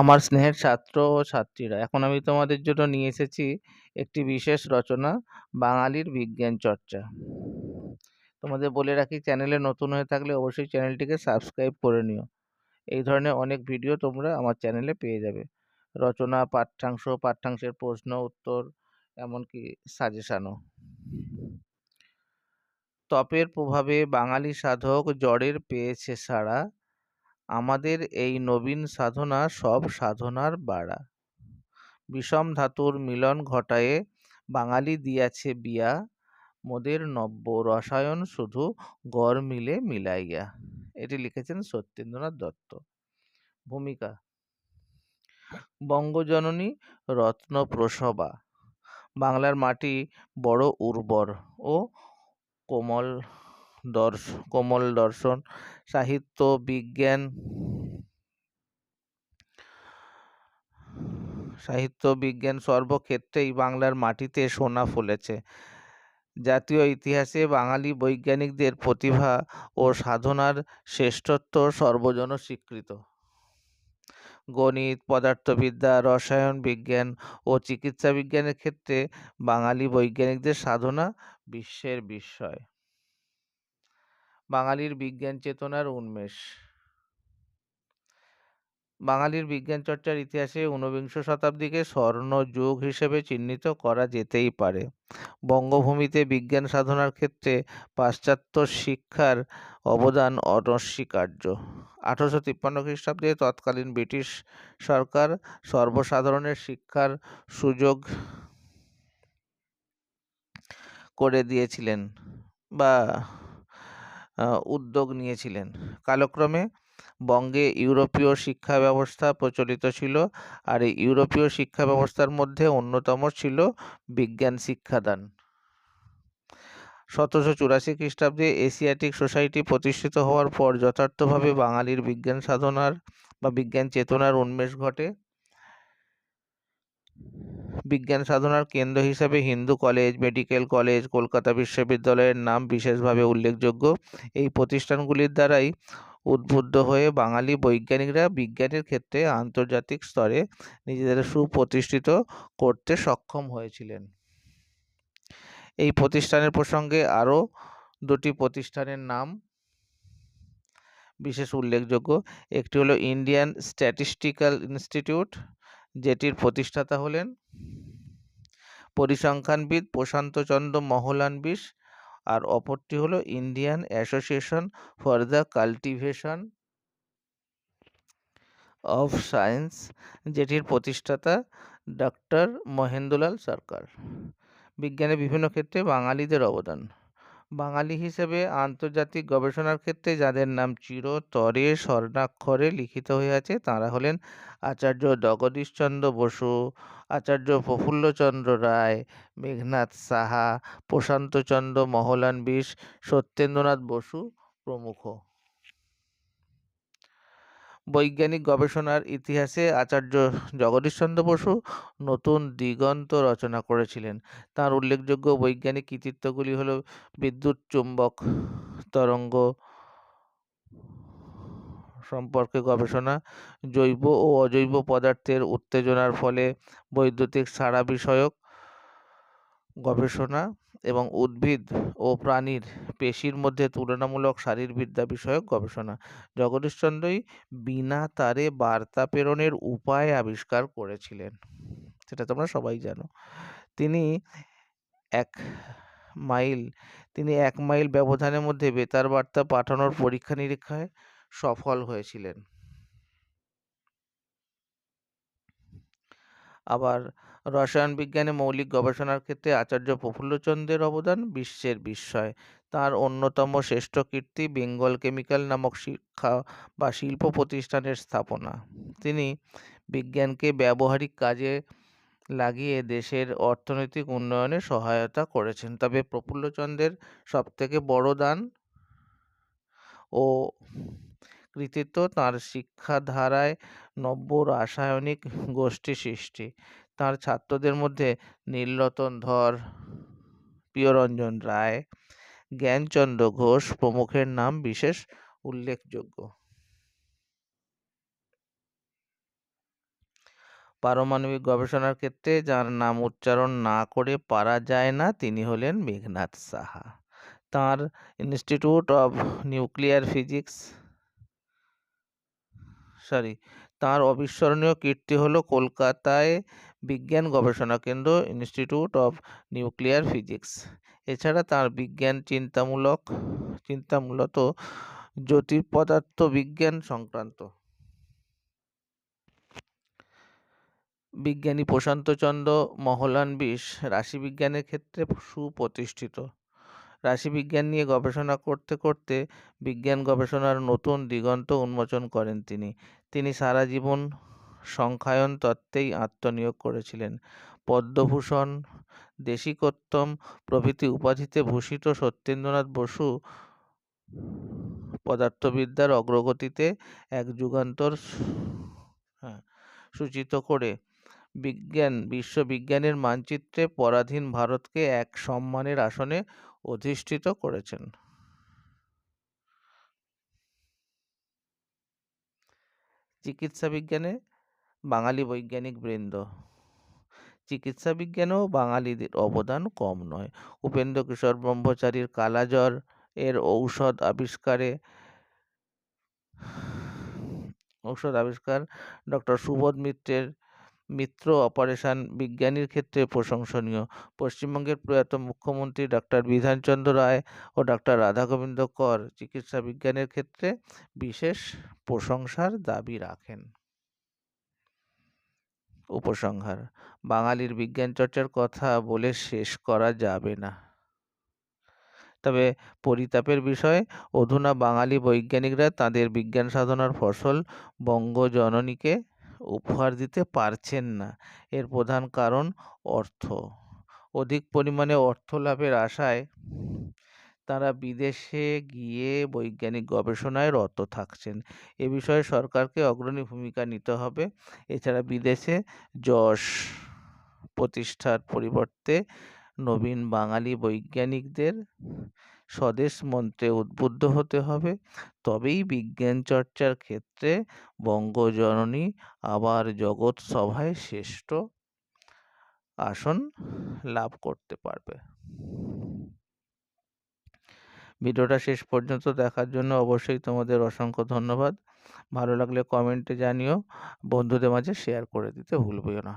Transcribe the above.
আমার স্নেহের ছাত্র ও ছাত্রীরা, এখন আমি তোমাদের জন্য নিয়ে এসেছি একটি বিশেষ রচনা, বাঙালির বিজ্ঞান চর্চা। তোমাদের বলে রাখি, চ্যানেলে নতুন হয়ে থাকলে অবশ্যই চ্যানেলটিকে সাবস্ক্রাইব করে নিও। এই ধরনের অনেক ভিডিও তোমরা আমার চ্যানেলে পেয়ে যাবে। রচনা, পাঠ্যাংশ, পাঠ্যাংশের প্রশ্ন উত্তর, এমনকি সাজেশানও। তপের প্রভাবে বাঙালি সাধক জড়ের পেয়েছে সাড়া, আমাদের এই নবীন সাধনা সব সাধনার বাড়া। বিষম ধাতুর মিলন ঘটায়ে বাঙালি দিয়াছে বিয়া, মোদের নব্য রসায়ন শুধু গড় মিলে মিলাইয়া। এটি লিখেছেন সত্যেন্দ্রনাথ দত্ত। ভূমিকা: বঙ্গজননী রত্নপ্রসবা। বাংলার মাটি বড় উর্বর ও কোমল কোমল দর্শন, সাহিত্য, বিজ্ঞান সর্বক্ষেত্রেই বাংলার মাটিতে সোনা ফলেছে। জাতীয় ইতিহাসে বাঙালি বৈজ্ঞানিকদের প্রতিভা ও সাধনার শ্রেষ্ঠত্ব সর্বজন স্বীকৃত। গণিত, পদার্থবিদ্যা, রসায়ন বিজ্ঞান ও চিকিৎসা বিজ্ঞানের ক্ষেত্রে বাঙালি বৈজ্ঞানিকদের সাধনা বিশ্বের বিস্ময়। বাঙালির বিজ্ঞান চেতনার উন্মেষ। বাঙালির বিজ্ঞান চর্চার ইতিহাসে ঊনবিংশ শতাব্দীকে স্বর্ণযুগ হিসেবে চিহ্নিত করা যেতেই পারে। বঙ্গভূমিতে বিজ্ঞান সাধনার ক্ষেত্রে পাশ্চাত্য শিক্ষার অবদান অনস্বীকার্য। 1853 খ্রিস্টাব্দে তৎকালীন ব্রিটিশ সরকার সর্বসাধারণের শিক্ষার সুযোগ করে দিয়েছিলেন বা উদ্যোগ নিয়েছিলেন। কালক্রমে বঙ্গে ইউরোপীয় শিক্ষা ব্যবস্থা প্রচলিত ছিল, আর এই ইউরোপীয় শিক্ষা ব্যবস্থার মধ্যে অন্যতম ছিল বিজ্ঞান শিক্ষাদান। 1784 খ্রিস্টাব্দে এশিয়াটিক সোসাইটি প্রতিষ্ঠিত হওয়ার পর যথার্থভাবে বাঙালির বিজ্ঞান সাধনার বা বিজ্ঞান চেতনার উন্মেষ ঘটে। বিজ্ঞান সাধনার কেন্দ্র হিসাবে Hindu college, medical college, Kolkata বিশ্ববিদ্যালয়ের নাম বিশেষভাবে উল্লেখযোগ্য। এই প্রতিষ্ঠানগুলির দ্বারাই উদ্বুদ্ধ হয়ে বাঙালি বৈজ্ঞানিকরা বিজ্ঞানের ক্ষেত্রে আন্তর্জাতিক স্তরে নিজেদের সুপ্রতিষ্ঠিত করতে সক্ষম হয়েছিলেন। এই প্রতিষ্ঠানের প্রসঙ্গে আরও দুটি প্রতিষ্ঠানের নাম বিশেষ উল্লেখযোগ্য। একটি হলো ইন্ডিয়ান স্ট্যাটিস্টিক্যাল ইনস্টিটিউট, যেটির প্রতিষ্ঠাতা হলেন পরিসংখ্যানবিদ প্রশান্তচন্দ্র মহলানবিশ, আর অপরটি হলো Indian association for the cultivation of science, যেটির প্রতিষ্ঠাতা ডক্টর মহেন্দ্রলাল সরকার। বিজ্ঞানের বিভিন্ন ক্ষেত্রে বাঙালিদের অবদান। বাঙালি হিসেবে আন্তর্জাতিক গবেষণার ক্ষেত্রে যাদের নাম চিরতরে স্বর্ণাক্ষরে লিখিত হয়ে আছে তাঁরা হলেন আচার্য জগদীশচন্দ্র বসু, আচার্য প্রফুল্লচন্দ্র রায়, মেঘনাদ সাহা, প্রশান্তচন্দ্র মহলানবিশ, সত্যেন্দ্রনাথ বসু প্রমুখ। বৈজ্ঞানিক গবেষণার ইতিহাসে আচার্য জগদীশচন্দ্র বসু নতুন দিগন্ত রচনা করেছিলেন। তাঁর উল্লেখযোগ্য বৈজ্ঞানিক কৃতিত্বগুলি হল বিদ্যুৎ চুম্বক তরঙ্গ সম্পর্কে গবেষণা, জৈব ও অজৈব পদার্থের উত্তেজনার ফলে বৈদ্যুতিক সাড়া বিষয়ক গবেষণা এবং উদ্ভিদ ও প্রাণীর পেশির মধ্যে তুলনামূলক শারীরবিদ্যা বিষয়ক গবেষণা। জগদীশচন্দ্রই বিনা তারে বার্তা প্রেরণের উপায় আবিষ্কার করেছিলেন, সেটা তোমরা সবাই জানো। তিনি এক মাইল ব্যবধানের মধ্যে বেতার বার্তা পাঠানোর পরীক্ষা নিরীক্ষায় সফল হয়েছিলেন। আবার রসায়ন বিজ্ঞানে মৌলিক গবেষণার ক্ষেত্রে আচার্য প্রফুল্লচন্দ্রের অবদান বিশ্বের বিস্ময়। তাঁর অন্যতম শ্রেষ্ঠ কীর্তি বেঙ্গল কেমিক্যাল নামক শিক্ষা বা শিল্প প্রতিষ্ঠানের স্থাপনা। তিনি বিজ্ঞানকে ব্যবহারিক কাজে লাগিয়ে দেশের অর্থনৈতিক উন্নয়নে সহায়তা করেছেন। তবে প্রফুল্লচন্দ্রের সবথেকে বড় দান ও কৃতিত্ব তাঁর শিক্ষাধারায় নব্য রাসায়নিক গোষ্ঠী সৃষ্টি। তাঁর ছাত্রদের মধ্যে নীলরতন ধর, প্রিয়রঞ্জন রায়, জ্ঞানচন্দ্র ঘোষ প্রমুখের নাম বিশেষ উল্লেখযোগ্য। পারমাণবিক গবেষণার ক্ষেত্রে যার নাম উচ্চারণ না করে পারা যায় না তিনি হলেন মেঘনাদ সাহা। তাঁর ইনস্টিটিউট অফ নিউক্লিয়ার ফিজিক্স তাঁর অবিস্মরণীয় কীর্তি হলো কলকাতায় বিজ্ঞান গবেষণা কেন্দ্র ইনস্টিটিউট অফ নিউক্লিয়ার ফিজিক্স। এছাড়া তাঁর বিজ্ঞান চিন্তা মূলত জ্যোতির্পদার্থ বিজ্ঞান সংক্রান্ত। বিজ্ঞানী প্রশান্তচন্দ্র মহলানবিশ রাশিবিজ্ঞানের ক্ষেত্রে সুপ্রতিষ্ঠিত। রাশিবিজ্ঞান নিয়ে গবেষণা করতে করতে বিজ্ঞান গবেষণার নতুন দিগন্ত উন্মোচন করেন তিনি সারা জীবন সংখ্যায়ন তত্ত্বেই আত্মনিয়োগ করেছিলেন। পদ্মভূষণ, দেশিকোত্তম প্রভৃতি উপাধিতে ভূষিত সত্যেন্দ্রনাথ বসু পদার্থবিদ্যার অগ্রগতিতে এক যুগান্তর সূচিত করে বিশ্ববিজ্ঞানের মানচিত্রে পরাধীন ভারতকে এক সম্মানের আসনে অধিষ্ঠিত করেছেন। চিকিৎসা বিজ্ঞানে বাঙালি বৈজ্ঞানিক বৃন্দ। চিকিৎসা বিজ্ঞানেও বাঙালিদের অবদান কম নয়। উপেন্দ্র কিশোর ব্রহ্মচারীর কালাজ্বর এর ঔষধ আবিষ্কার, ডক্টর সুবোধ মিত্র অপারেশন বিজ্ঞানীর ক্ষেত্রে প্রশংসনীয়। পশ্চিমবঙ্গের প্রয়াত মুখ্যমন্ত্রী ডক্টর বিধানচন্দ্র রায় ও ডক্টর রাধাগোবিন্দ কর চিকিৎসা বিজ্ঞানের ক্ষেত্রে বিশেষ প্রশংসার দাবি রাখেন। উপসংহার: বাঙালির বিজ্ঞান চর্চার কথা বলে শেষ করা যাবে না। তবে পরিতাপের বিষয়, অধুনা বাঙালি বৈজ্ঞানিকরা তাঁদের বিজ্ঞান সাধনার ফসল বঙ্গজননীকে উপহার দিতে পারছেন না। এর প্রধান কারণ অর্থ। অধিক পরিমাণে অর্থ লাভের আশায় তাঁরা বিদেশে গিয়ে বৈজ্ঞানিক গবেষণায় রত থাকছেন। এ বিষয়ে সরকারকে অগ্রণী ভূমিকা নিতে হবে। এছাড়া বিদেশে যশ প্রতিষ্ঠার পরিবর্তে নবীন বাঙালি বৈজ্ঞানিকদের স্বদেশ মন্ত্রে উদ্বুদ্ধ হতে হবে। তবেই বিজ্ঞান চর্চার ক্ষেত্রে বঙ্গজননী আবার জগৎ সভায় শ্রেষ্ঠ আসন লাভ করতে পারবে। ভিডিওটা শেষ পর্যন্ত দেখার জন্য অবশ্যই তোমাদের অসংখ্য ধন্যবাদ। ভালো লাগলে কমেন্টে জানিও, বন্ধুদের মাঝে শেয়ার করে দিতে ভুলবেও না।